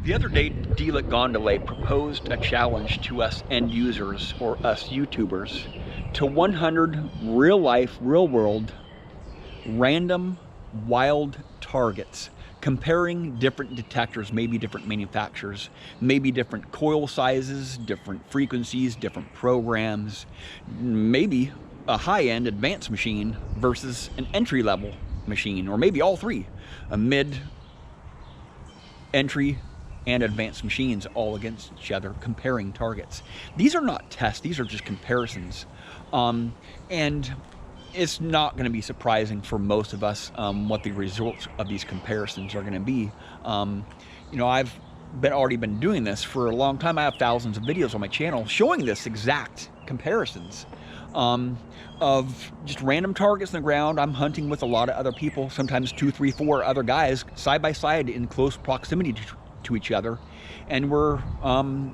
The other day, Dealet Gondole proposed a challenge to us end users, or us YouTubers, to 100 real life, real world, random, wild targets, comparing different detectors, maybe different manufacturers, maybe different coil sizes, different frequencies, different programs, maybe a high-end advanced machine versus an entry-level machine, or maybe all three, a mid, entry, and advanced machines all against each other, comparing targets. These are not tests, these are just comparisons. And it's not going to be surprising for most of us what the results of these comparisons are going to be. You know, I've already been doing this for a long time. I have thousands of videos on my channel showing this exact comparisons of just random targets on the ground. I'm hunting with a lot of other people, sometimes 2, 3, 4 other guys side by side in close proximity to each other, and we're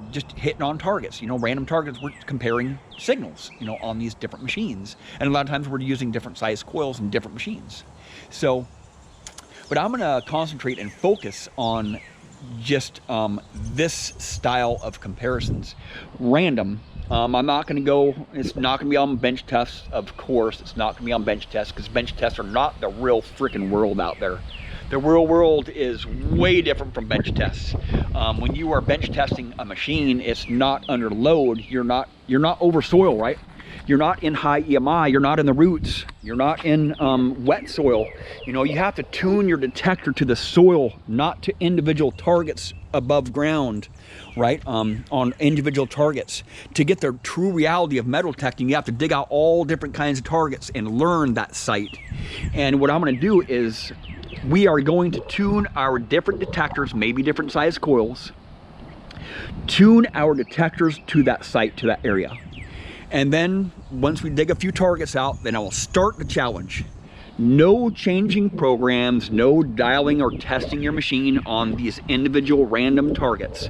just hitting on targets, you know, random targets. We're comparing signals, you know, on these different machines, and a lot of times we're using different size coils in different machines. So, but I'm going to concentrate and focus on just this style of comparisons, random. I'm not going to go, it's not going to be on bench tests, of course. It's not going to be on bench tests, because bench tests are not the real freaking world out there. The real world is way different from bench tests. When you are bench testing a machine, it's not under load. You're not over soil, right? You're not in high EMI. You're not in the roots. You're not in wet soil. You know, you have to tune your detector to the soil, not to individual targets above ground, right? On individual targets. To get the true reality of metal detecting, you have to dig out all different kinds of targets and learn that site. And what I'm going to do is, we are going to tune our different detectors, maybe different size coils, tune our detectors to that site, to that area. And then once we dig a few targets out, then I will start the challenge. No changing programs, no dialing or testing your machine on these individual random targets.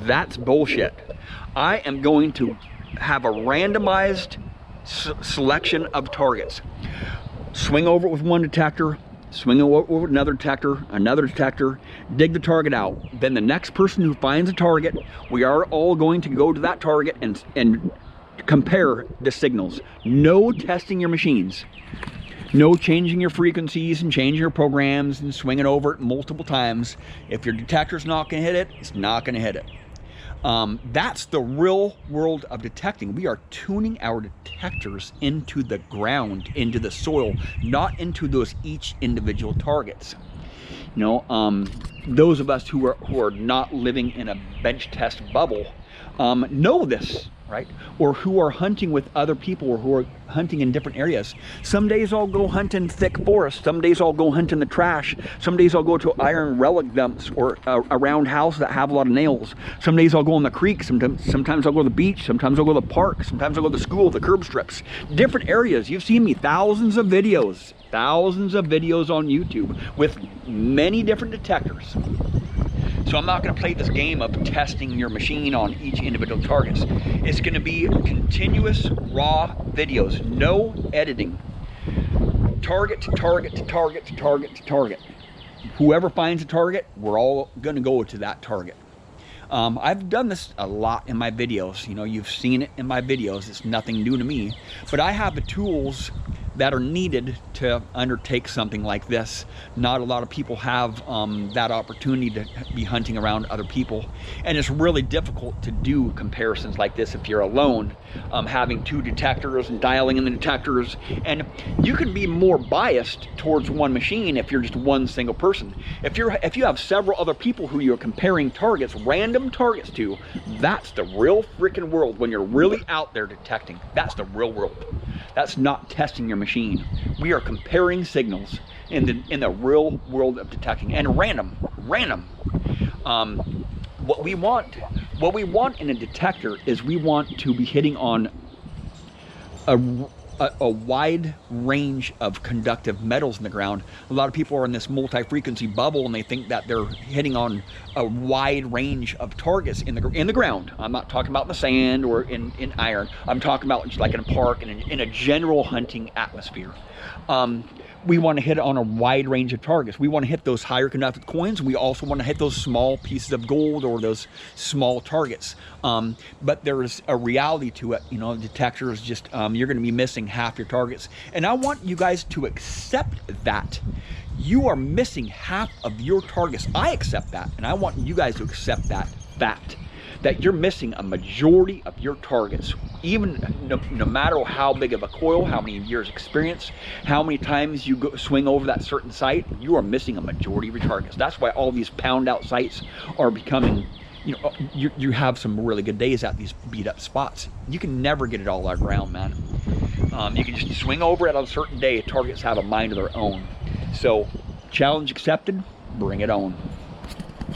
That's bullshit. I am going to have a randomized selection of targets. Swing over it with one detector, swing over another detector, dig the target out. Then the next person who finds a target, we are all going to go to that target and compare the signals. No testing your machines. No changing your frequencies and changing your programs and swinging over it multiple times. If your detector's not going to hit it, it's not going to hit it. That's the real world of detecting. We are tuning our detectors into the ground, into the soil, not into those each individual targets. You know, those of us who are not living in a bench test bubble know this, right? Or who are hunting with other people, or who are hunting in different areas. Some days I'll go hunt in thick forest. Some days I'll go hunt in the trash. Some days I'll go to iron relic dumps or around houses that have a lot of nails. Some days I'll go in the creek. Sometimes I'll go to the beach. Sometimes I'll go to the park. Sometimes I'll go to the school, the curb strips. Different areas. You've seen me thousands of videos on YouTube with many different detectors. So I'm not going to play this game of testing your machine on each individual targets. It's going to be continuous raw videos, no editing. Target to target to target to target to target. Whoever finds a target, we're all going to go to that target. I've done this a lot in my videos. You know, you've seen it in my videos. It's nothing new to me. But I have the tools that are needed to undertake something like this. Not a lot of people have that opportunity to be hunting around other people, and it's really difficult to do comparisons like this if you're alone, having two detectors and dialing in the detectors. And you can be more biased towards one machine if you're just one single person. If you have several other people who you're comparing targets, random targets to, that's the real freaking world. When you're really out there detecting, that's the real world. That's not testing your machine. We are comparing signals in the real world of detecting, and random. What we want in a detector is we want to be hitting on a wide range of conductive metals in the ground. A lot of people are in this multi-frequency bubble, and they think that they're hitting on a wide range of targets in the ground. I'm not talking about in the sand or in iron. I'm talking about just like in a park and in a general hunting atmosphere. we want to hit it on a wide range of targets. We want to hit those higher conductive coins. We also want to hit those small pieces of gold or those small targets. But there's a reality to it. You know, detectors just, you're going to be missing half your targets. And I want you guys to accept that. You are missing half of your targets. I accept that. And I want you guys to accept that fact, that you're missing a majority of your targets, even no matter how big of a coil, how many years experience, how many times you swing over that certain site, you are missing a majority of your targets. That's why all these pound out sites are becoming, you know, you have some really good days at these beat up spots. You can never get it all out of ground, man. You can just swing over it on a certain day. Targets have a mind of their own. So challenge accepted, bring it on.